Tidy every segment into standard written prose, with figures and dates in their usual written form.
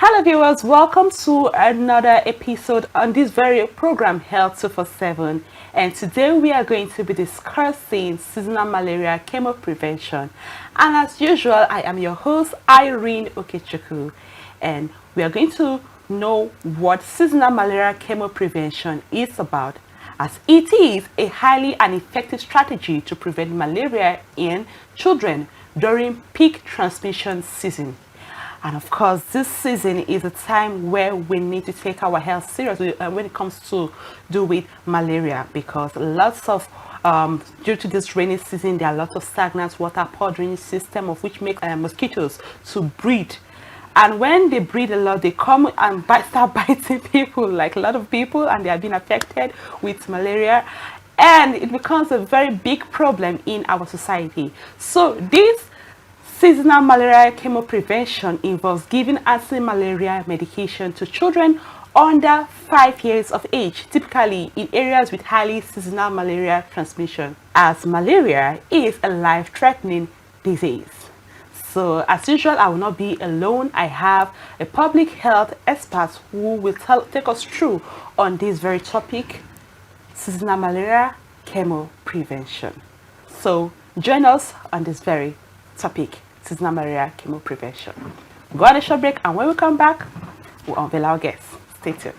Hello viewers, welcome to another episode on this very program Health 247, and today we are going to be discussing seasonal malaria chemoprevention. And as usual, I am your host Irene Okechukwu, and we are going to know what seasonal malaria chemoprevention is about, as it is a highly and effective strategy to prevent malaria in children during peak transmission season. And of course, this season is a time where we need to take our health seriously when it comes to do with malaria, because lots of due to this rainy season, there are lots of stagnant water powdering system of which make mosquitoes to breed. And when they breed a lot, they come and start biting people, like a lot of people, and they are being affected with malaria. And it becomes a very big problem in our society. So this seasonal malaria chemoprevention involves giving anti-malaria medication to children under 5 years of age, typically in areas with highly seasonal malaria transmission, as malaria is a life-threatening disease. So as usual, I will not be alone. I have a public health expert who will take us through on this very topic, seasonal malaria chemoprevention. So join us on this very topic, seasonal malaria chemoprevention. Go on a short break, and when we come back, we'll unveil our guests. Stay tuned.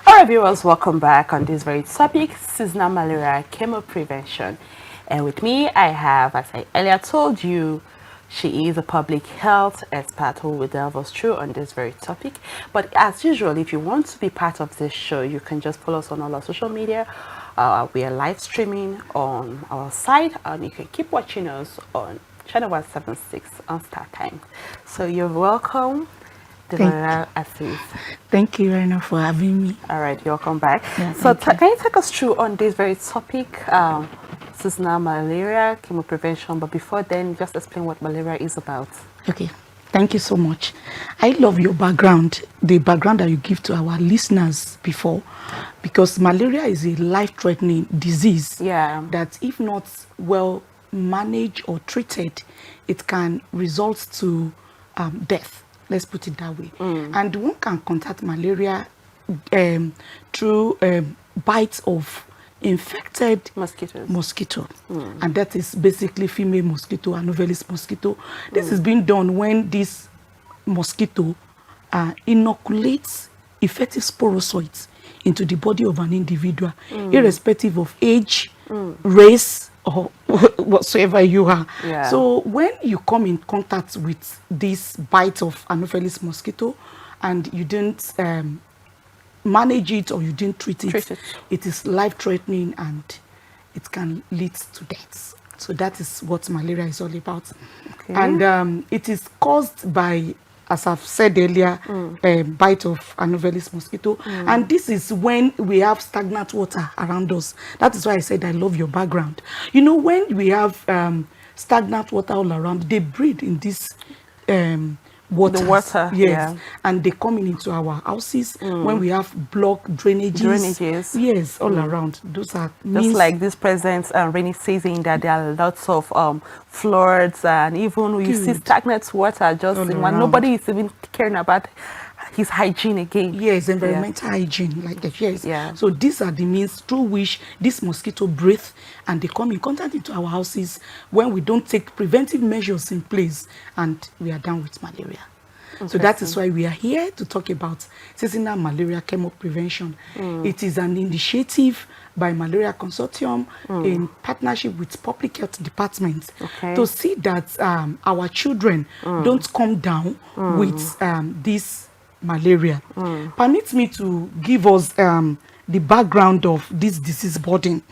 Alright viewers, welcome back on this very topic, seasonal malaria chemoprevention. And with me, I have, as I earlier told you, she is a public health expert who will delve us through on this very topic. But as usual, if you want to be part of this show, you can just follow us on all our social media. We are live streaming on our site, and you can keep watching us on channel 176 on Star Times. So you're welcome, Deborah Assis. Thank you, Rena, for having me. All right, you're welcome back. Yeah, so can you take us through on this very topic, seasonal malaria chemoprevention? But before then, just explain what malaria is about. Okay. Thank you so much. I love your background, the background that you give to our listeners before, because malaria is a life-threatening disease that if not well managed or treated, it can result to death. Let's put it that way. And one can contact malaria through bites of infected mosquito, and that is basically female mosquito, Anofelis mosquito. This is being done when this mosquito inoculates effective sporozoites into the body of an individual, irrespective of age, race, or whatsoever you are. So when you come in contact with this bite of Anofelis mosquito and you didn't manage it or you didn't treat it, it is life-threatening and it can lead to death. So that is what malaria is all about. And it is caused by, as I've said earlier, a bite of Anofelis mosquito. And this is when we have stagnant water around us. That is why I said I love your background. You know, when we have stagnant water all around, they breed in this water. And they coming into our houses when we have blocked drainages. Yes, all around. Those are just like this present rainy season, that there are lots of floods, and even you see stagnant water just when nobody is even caring about his hygiene again. Yes, environmental hygiene, like that. Yes. So these are the means through which this mosquito breathe, and they come in contact into our houses when we don't take preventive measures in place, and we are down with malaria. So that is why we are here to talk about seasonal malaria chemoprevention. It is an initiative by Malaria Consortium in partnership with public health departments to see that our children don't come down with this malaria. Permit me to give us the background of this disease burden.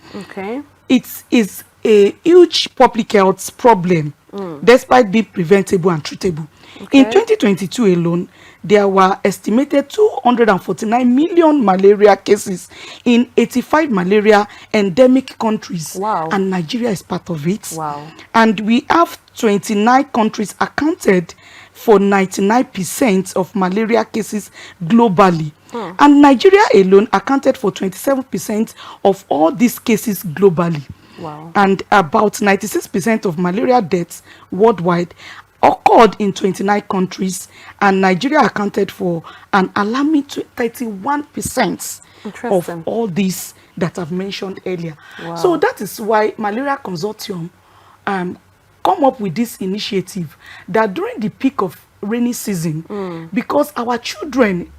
It is a huge public health problem, despite being preventable and treatable. In 2022 alone, there were estimated 249 million malaria cases in 85 malaria endemic countries. And Nigeria is part of it. And we have 29 countries accounted for 99% of malaria cases globally. And Nigeria alone accounted for 27% of all these cases globally. Wow. And about 96% of malaria deaths worldwide occurred in 29 countries, and Nigeria accounted for an alarming 31% of all these that I've mentioned earlier. Wow. So that is why Malaria Consortium come up with this initiative that during the peak of rainy season, because our children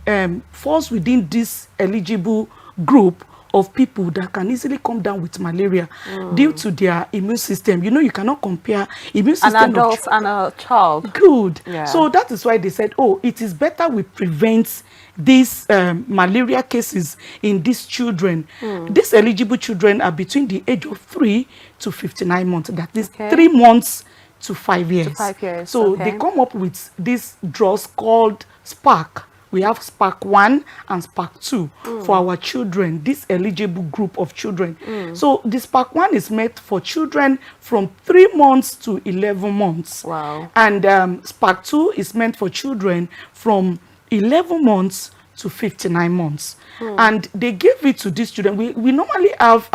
falls within this eligible group of people that can easily come down with malaria due to their immune system. You know, you cannot compare immune system an adult and a child. Good. Yeah. So that is why they said, oh, it is better we prevent these malaria cases in these children. These eligible children are between the age of 3 to 59 months. That is 3 months to 5 years. To 5 years. So they come up with these drugs called Spark. We have Spark 1 and Spark 2 for our children, this eligible group of children. So the Spark 1 is meant for children from 3 months to 11 months. Wow. And Spark 2 is meant for children from 11 months to 59 months. And they give it to these children. We normally have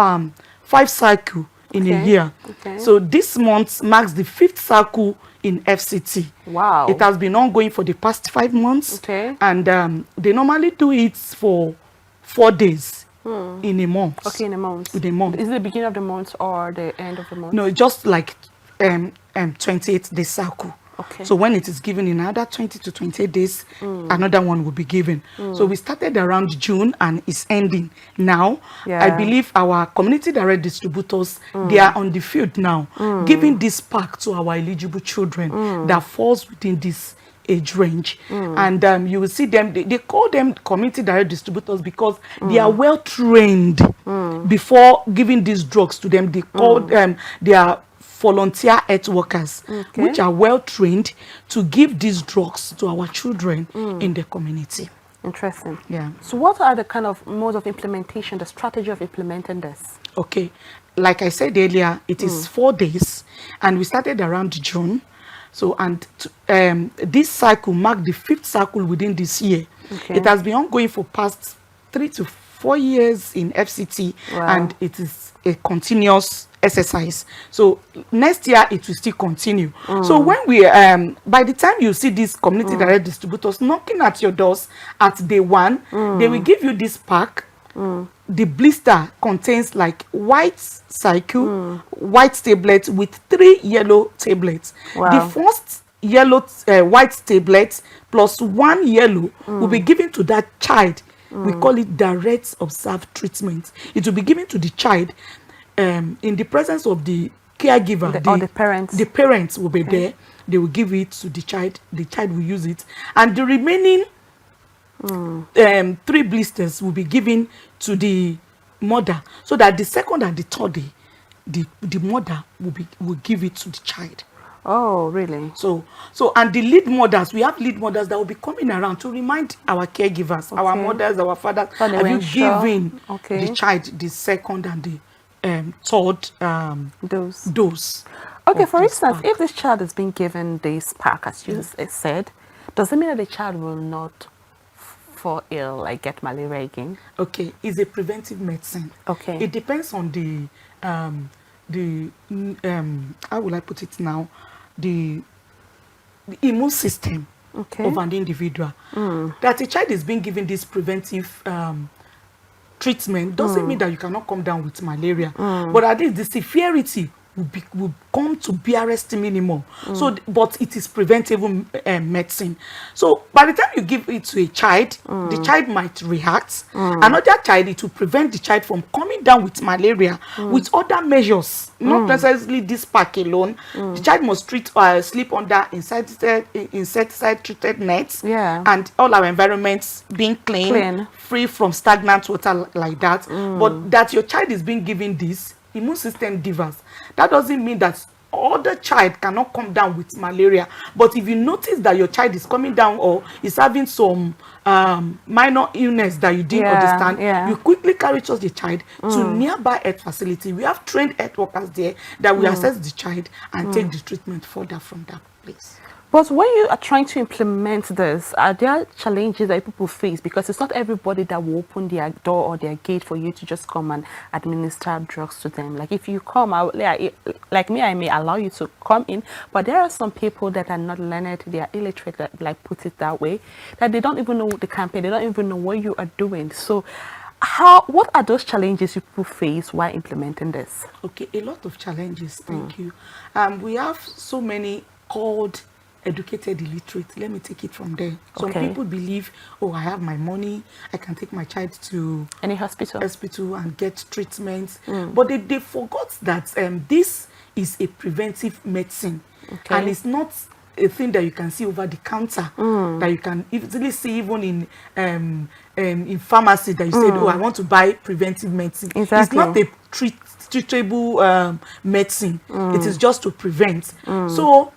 5 cycles in a year. So this month marks the 5th cycle in FCT. Wow. It has been ongoing for the past 5 months. And they normally do it for 4 days in a month. Okay, in a month. In a month. Is it the beginning of the month or the end of the month? No, just like 28 day cycle. Okay. So when it is given in another 20 to 28 days, another one will be given. So we started around June and it's ending now. I believe our community direct distributors, they are on the field now, giving this pack to our eligible children that falls within this age range. And you will see them, they call them community direct distributors because they are well trained before giving these drugs to them. They call them, they are volunteer health workers, which are well trained to give these drugs to our children in the community. Interesting. Yeah. So what are the kind of modes of implementation, the strategy of implementing this? Okay. Like I said earlier, it is 4 days and we started around June. So, and this cycle marked the 5th cycle within this year. It has been ongoing for past 3 to 4 years in FCT. And it is a continuous exercise. So next year it will still continue. So when we by the time you see these community direct distributors knocking at your doors at day 1, they will give you this pack. The blister contains like white cycle, white tablets with 3 yellow tablets. The first yellow white tablet plus 1 yellow will be given to that child. We call it direct observed treatment. It will be given to the child in the presence of the caregiver, or the parents. The parents will be there. They will give it to the child will use it, and the remaining 3 blisters will be given to the mother, so that the second and the third day the mother will give it to the child. Oh, really? So and the lead mothers, we have lead mothers that will be coming around to remind our caregivers, our mothers, our fathers, have you given the child the second and the third dose. Okay, for instance, if this child is being given this pack, as you said, does it mean that the child will not fall ill, like get malaria again? Okay, it's a preventive medicine. Okay. It depends on the how will I put it now? The immune system of an individual. That a child is being given this preventive treatment doesn't mean that you cannot come down with malaria, but at least the severity will come to BRST minimum. So, but it is preventable medicine. So by the time you give it to a child, the child might react. Another child, it will prevent the child from coming down with malaria with other measures, not necessarily this pack alone. The child must sleep under insecticide treated nets, and all our environments being clean, free from stagnant water like that. But that your child is being given this immune system divers, that doesn't mean that other child cannot come down with malaria. But if you notice that your child is coming down or is having some minor illness that you didn't understand, you quickly carry just the child to nearby health facility. We have trained health workers there that will assess the child and take the treatment further from that place. But when you are trying to implement this, are there challenges that people face? Because it's not everybody that will open their door or their gate for you to just come and administer drugs to them. Like if you come out, like me, I may allow you to come in, but there are some people that are not learned, they are illiterate, that, like put it that way, that they don't even know the campaign, they don't even know what you are doing. So what are those challenges you people face while implementing this? Okay, a lot of challenges, thank you. We have so many called educated illiterate. Let me take it from there. Some people believe, oh, I have my money, I can take my child to any hospital and get treatment. But they forgot that this is a preventive medicine, and it's not a thing that you can see over the counter, that you can easily see even in pharmacy, that you said, oh, I want to buy preventive medicine. Exactly. It's not a treatable medicine. It is just to prevent. So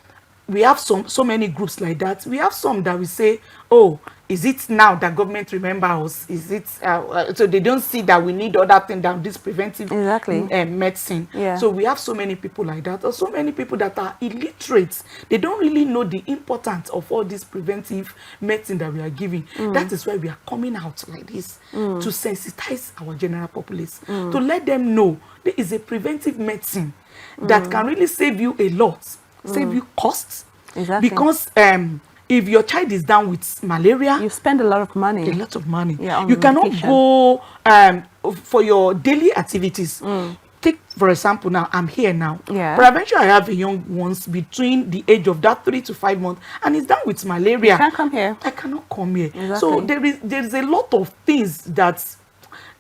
we have so many groups like that. We have some that we say, oh, is it now that government remember us? Is it so they don't see that we need other things than this preventive medicine? So we have so many people like that, or so many people that are illiterate. They don't really know the importance of all this preventive medicine that we are giving. That is why we are coming out like this, to sensitize our general populace, to let them know there is a preventive medicine that can really save you a lot, save you costs. Because if your child is down with malaria, you spend a lot of money. A lot of money. You cannot go for your daily activities. Take, for example, now I'm here now. Peradventure, I have a young ones between the age of that 3 to 5 months, and he's down with malaria. You can't come here. I cannot come here. So there is a lot of things that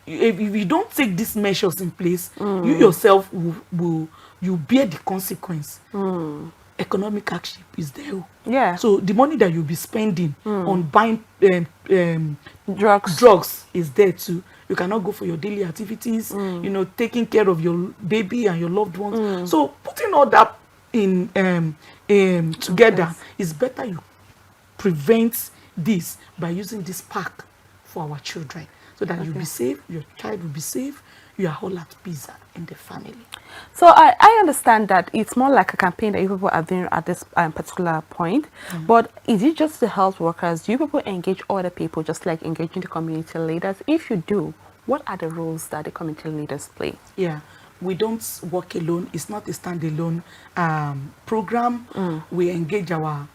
if you don't take these measures in place, you yourself will bear the consequence. Economic hardship is there. So the money that you'll be spending on buying drugs is there too. You cannot go for your daily activities, you know, taking care of your baby and your loved ones. So putting all that in together is better. You prevent this by using this pack for our children, so that you'll be safe, your child will be safe, you are all at peace in the family. So I understand that it's more like a campaign that you people are doing at this particular point, but is it just the health workers? Do you people engage other people, just like engaging the community leaders? If you do, what are the roles that the community leaders play? We don't work alone. It's not a standalone program. We engage our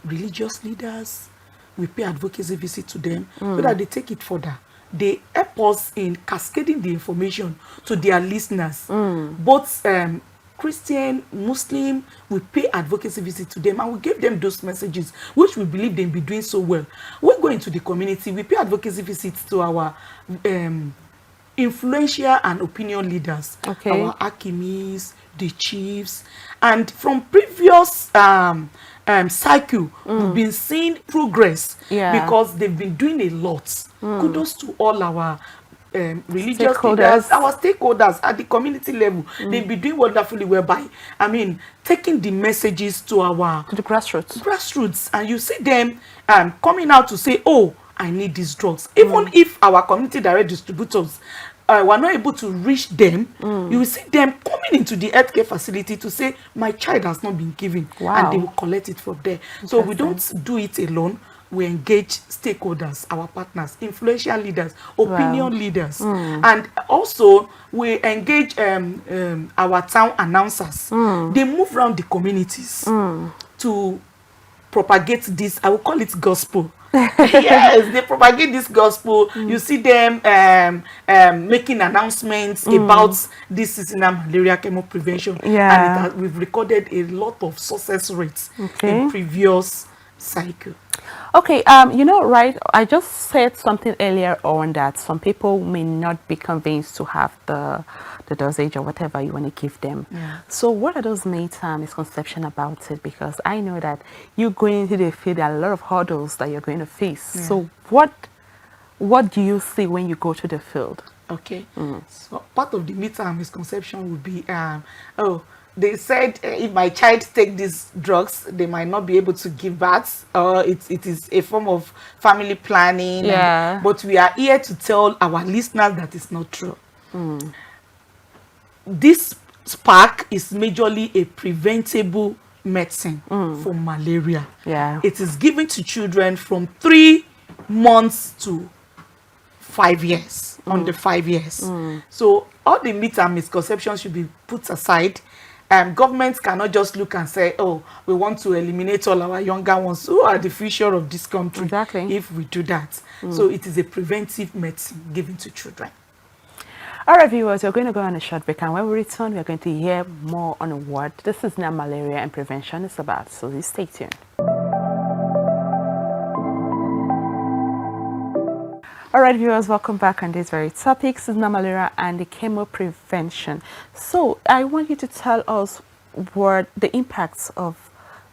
religious leaders. We pay advocacy visit to them so that they take it further. They help us in cascading the information to their listeners. Both Christian, Muslim, we pay advocacy visit to them, and we give them those messages, which we believe they'll be doing so well. We go into the community, we pay advocacy visits to our influential and opinion leaders, our Akimis, the chiefs, and from previous cycle, we've been seeing progress because they've been doing a lot. Kudos to all our religious leaders, our stakeholders at the community level. They've been doing wonderfully well by, I mean, taking the messages to the grassroots, and you see them coming out to say, oh, I need these drugs. Even if our community direct distributors were not able to reach them, you will see them coming into the healthcare facility to say, my child has not been given, and they will collect it from there. So we don't do it alone. We engage stakeholders, our partners, influential leaders, opinion leaders, and also we engage our town announcers. They move around the communities to propagate this, I will call it gospel. Yes, they propagate this gospel. You see them making announcements about this seasonal malaria chemoprevention, and we've recorded a lot of success rates in previous cycle. You know, right, I just said something earlier on that some people may not be convinced to have the dosage or whatever you want to give them. So what are those misconceptions about it? Because I know that you going into the field, there are a lot of hurdles that you're going to face. So what do you see when you go to the field? So part of the misconception would be, they said if my child take these drugs, they might not be able to give birth, or it is a form of family planning. But we are here to tell our listeners that it's not true. This spark is majorly a preventable medicine for malaria. Yeah. It is given to children from 3 months to 5 years, under 5 years. So all the myths and misconceptions should be put aside. Governments cannot just look and say, oh, we want to eliminate all our younger ones who are the future of this country. Exactly. If we do that. So it is a preventive medicine given to children. All right, viewers, we're going to go on a short break, and when we return, we're going to hear more on what this is now malaria and prevention is about. So please stay tuned. All right, viewers, welcome back on this very topic, seasonal malaria and the chemoprevention. So I want you to tell us what the impacts of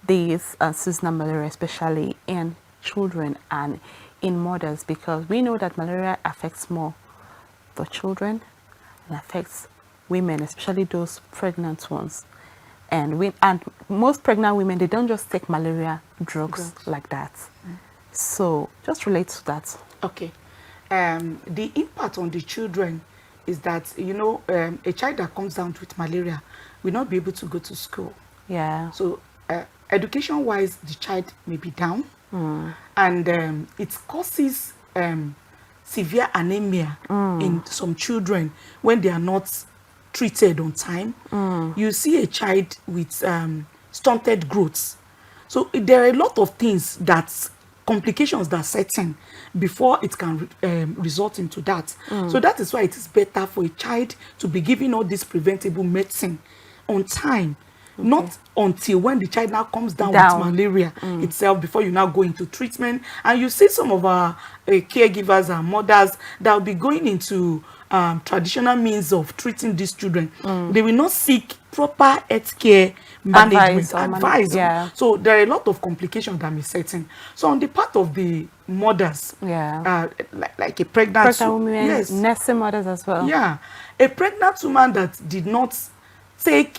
these seasonal malaria, especially in children and in mothers, because we know that malaria affects more the children and affects women, especially those pregnant ones. And most pregnant women, they don't just take malaria drugs like that. So just relate to that. Okay. The impact on the children is that, you know, a child that comes down with malaria will not be able to go to school. Yeah. So education-wise, the child may be down, and it causes severe anemia in some children when they are not treated on time. You see a child with stunted growth. So there are a lot of things complications that set in before it can result into that. So that is why it is better for a child to be given all this preventable medicine on time, not until when the child now comes down with malaria itself before you now go into treatment. And you see some of our caregivers and mothers that will be going into traditional means of treating these children. They will not seek proper health care management advice. So there are a lot of complications that may set in. So on the part of the mothers, like a pregnant woman, nursing mothers as well. Yeah, a pregnant woman that did not take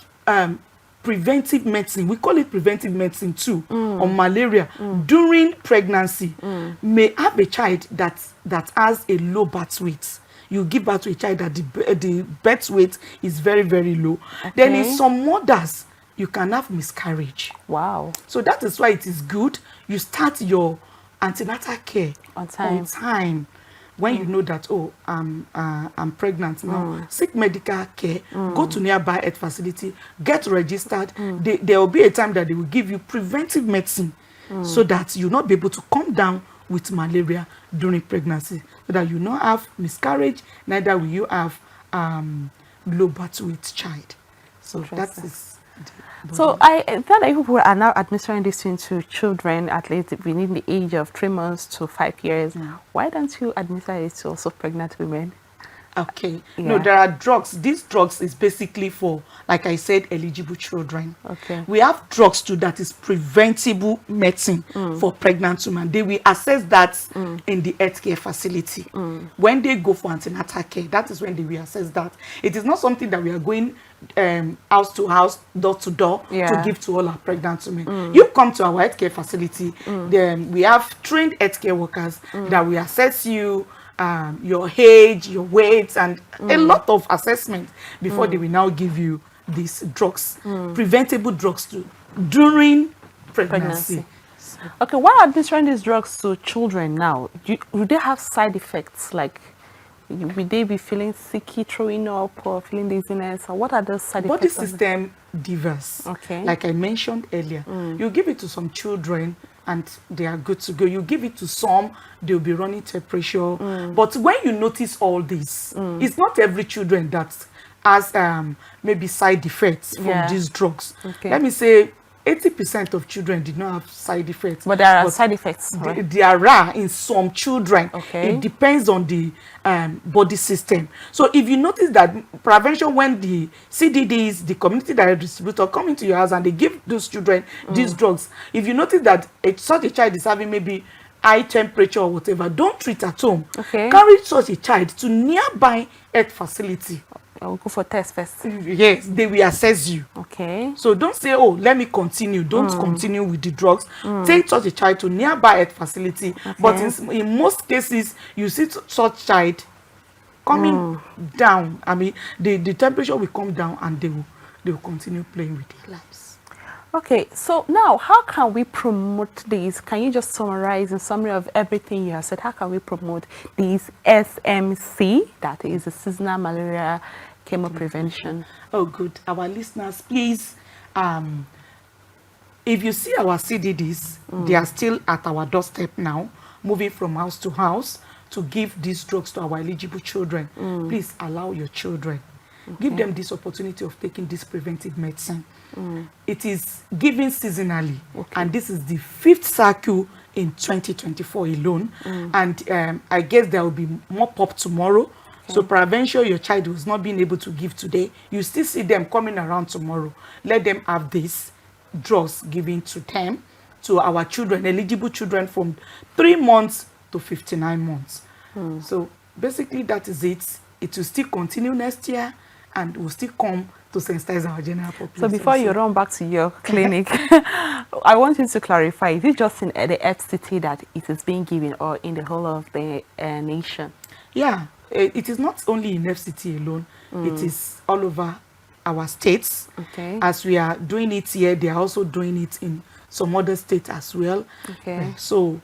preventive medicine, we call it preventive medicine too, on malaria during pregnancy, may have a child that has a low birth weight. You give birth to a child that the birth weight is very, very low. Then in some mothers, you can have miscarriage. Wow. So that is why it is good you start your antenatal care on time. When you know that, oh, I'm pregnant now, seek medical care, go to nearby health facility, get registered. There will be a time that they will give you preventive medicine so that you'll not be able to come down with malaria during pregnancy, so that you not have miscarriage, neither will you have low birth weight child. So that is. So I thought that people are now administering this into children, at least within the age of 3 months to 5 years. Why don't you administer it to also pregnant women? Okay. No, there are drugs. These drugs is basically for, like I said, eligible children. Okay. We have drugs too that is preventable medicine for pregnant women. They will assess that in the healthcare facility. When they go for antenatal care, that is when they will assess that. It is not something that we are going house to house, door to door to give to all our pregnant women. You come to our healthcare facility, then we have trained healthcare workers that will assess you, your age, your weight, and a lot of assessment before they will now give you these drugs, preventable drugs too, during pregnancy. Okay, why are administering these drugs to children now? Do they have side effects? Like, will they be feeling sicky, throwing up, or feeling dizziness? Or what are those side effects? Body system diverse. Okay. Like I mentioned earlier, you give it to some children and they are good to go. You give it to some, they'll be running temperature. But when you notice all this, it's not every children that has maybe side effects from these drugs. Let me say 80% of children did not have side effects. But there are side effects, right? There are in some children. It depends on the body system. So if you notice that prevention, when the CDDs, the community direct distributor, come into your house and they give those children these drugs, if you notice that such a child is having maybe high temperature or whatever, don't treat at home. Carry such a child to nearby health facility. I'll go for test first. Yes, they will assess you. So don't say, oh, let me continue. Don't continue with the drugs. Take such a child to nearby health facility. But in most cases, you see such child coming down. I mean, the temperature will come down and they will continue playing with their lives. Okay, so now how can we promote this? Can you just summarize in summary of everything you have said? How can we promote this SMC, that is the seasonal malaria chemoprevention? Oh, good. Our listeners, please, if you see our CDDs, they are still at our doorstep now, moving from house to house to give these drugs to our eligible children. Please allow your children. Give them this opportunity of taking this preventive medicine. It is given seasonally, and this is the 5th cycle in 2024 alone. And I guess there will be more pop tomorrow. So prevention your child was not being able to give today, you still see them coming around tomorrow. Let them have this drugs given to them, to our children, eligible children from 3 months to 59 months. So basically that is it. It will still continue next year and will still come to sensitize our general population. So before you run back to your clinic, I want you to clarify, is it just in the FCT that it is being given, or in the whole of the nation? Yeah, it is not only in FCT alone, it is all over our states. As we are doing it here, they are also doing it in some other states as well. So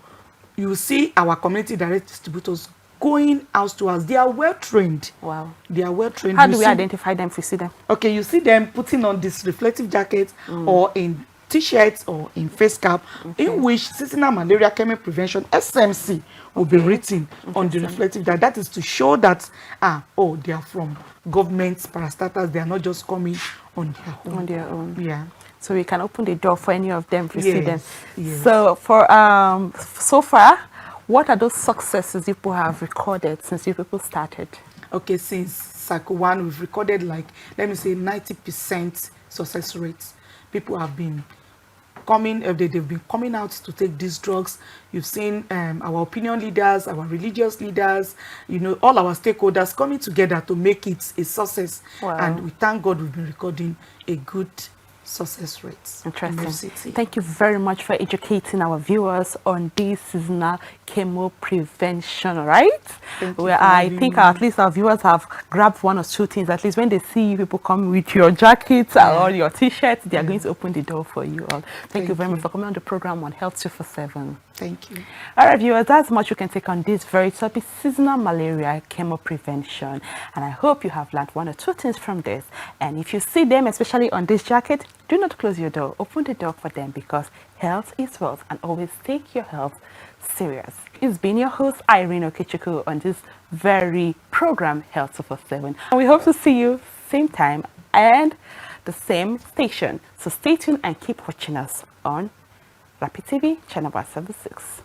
you see our community direct distributors going house to house. They are well trained. Wow. They are well trained. How do we identify them if we see them? Okay, you see them putting on this reflective jacket or in t-shirts or in face cap, in which seasonal malaria chemoprevention SMC will be written on the reflective jacket. That is to show that they are from government parastatals. They are not just coming on their own. Yeah. So we can open the door for any of them to see them. So for so far, what are those successes people have recorded since you people started? Okay, since cycle 1, we've recorded like, let me say 90% success rates. People have been coming, they've been coming out to take these drugs. You've seen our opinion leaders, our religious leaders, you know, all our stakeholders coming together to make it a success. And we thank God we've been recording a good success rates. Interesting. Thank you very much for educating our viewers on this seasonal chemoprevention, right? Where I think at least our viewers have grabbed 1 or 2 things. At least when they see people come with your jackets or your t-shirts, they are going to open the door for you all. Thank you very much for coming on the program on Health 247. Thank you. All right, viewers, that's much you can take on this very topic, seasonal malaria chemoprevention. And I hope you have learned 1 or 2 things from this. And if you see them, especially on this jacket, do not close your door. Open the door for them, because health is wealth, and always take your health serious. It's been your host, Irene Okechukwu, on this very program, Health 247. And we hope to see you same time and the same station. So stay tuned and keep watching us on Rapid TV, channel 176.